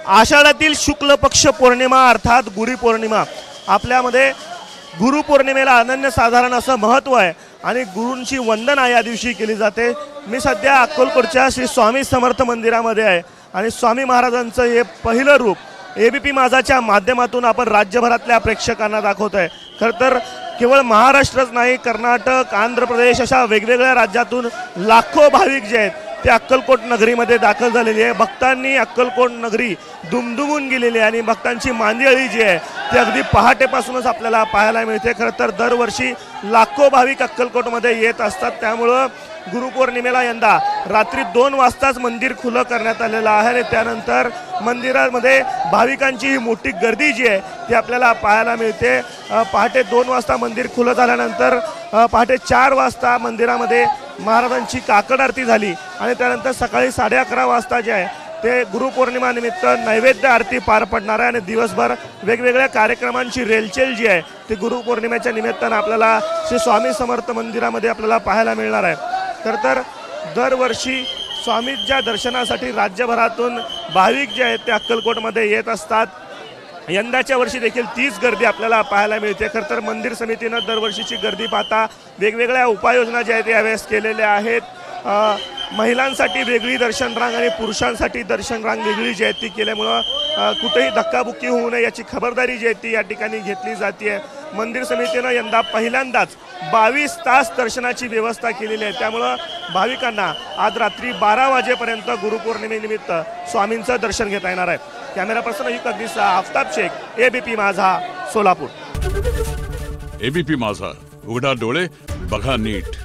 आषाढातील शुक्ल पक्ष पौर्णिमा अर्थात गुरुपौर्णिमा आपल्यामध्ये गुरुपौर्णिमेला अनन्यसाधारण असं महत्त्व आहे आणि गुरूंची वंदना या दिवशी केली जाते। मी सध्या अक्कलकोटच्या श्री स्वामी समर्थ मंदिरामध्ये आहे आणि स्वामी महाराजांचं हे पहिलं रूप एबीपी माझाच्या माध्यमातून आपण राज्यभरातल्या प्रेक्षकांना दाखवत आहे। खरं तर केवळ महाराष्ट्रच नाही, कर्नाटक, आंध्र प्रदेश अशा वेगवेगळ्या राज्यातून लाखो भाविक जे आहेत ते अक्कलकोट नगरीमध्ये दाखल झालेली आहे। भक्तांनी अक्कलकोट नगरी दुमदुमून गेलेली आहे आणि भक्तांची मांदियाळी जी आहे ती अगदी पहाटेपासूनच आपल्याला पाहायला मिळते। खरं तर दरवर्षी लाखो भाविक अक्कलकोटमध्ये येत असतात, त्यामुळं गुरुपौर्णिमेला यंदा रात्री 2 वाजताच मंदिर खुलं करण्यात आलेलं आहे आणि त्यानंतर मंदिरामध्ये भाविकांची ही मोठी गर्दी जी आहे ती आपल्याला पाहायला मिळते। पहाटे 2 वाजता मंदिर खुलं झाल्यानंतर पहाटे 4 वाजता मंदिरामध्ये महाराजांची काकड आरती झाली आणि त्यानंतर सकाळी 11:30 वाजता जे आहे ते गुरुपौर्णिमा निमित्त नैवेद्य आरती पार पडणार आहे आणि दिवसभर वेगवेगळ्या कार्यक्रमांची रेलचेल जी आहे ती गुरुपौर्णिमेच्या निमित्तानं आपल्याला श्री स्वामी समर्थ मंदिरामध्ये आपल्याला पाहायला मिळणार आहे। तर दरवर्षी स्वामींच्या दर्शनासाठी राज्यभरातून भाविक जे आहेत ते अक्कलकोटमध्ये येत असतात। यंदाच्या वर्षी देखील तीच गर्दी आपल्याला पाहायला मिळते। खरं तर मंदिर समितीनं दरवर्षीची गर्दी पाहता वेगवेगळ्या उपाययोजना ज्या आहेत यावेळेस केलेल्या आहेत। महिलांसाठी वेगळी दर्शन रांग आणि पुरुषांसाठी दर्शन रांग वेगळी जी आहे ती केल्यामुळं कुठेही धक्काबुक्की होऊ नये याची खबरदारी जी आहे ती या ठिकाणी घेतली जाते। मंदिर समितीनं यंदा पहिल्यांदाच 22 तास दर्शनाची व्यवस्था केलेली आहे, त्यामुळं भाविकांना आज रात्री 12 वाजेपर्यंत गुरुपौर्णिमेनिमित्त स्वामींचं दर्शन घेता येणार आहे। कॅमेरा पर्सन युग अग्निसा, आफताब शेख, एबीपी माझा, सोलापूर। एबीपी माझा, उघडा डोळे बघा नीट।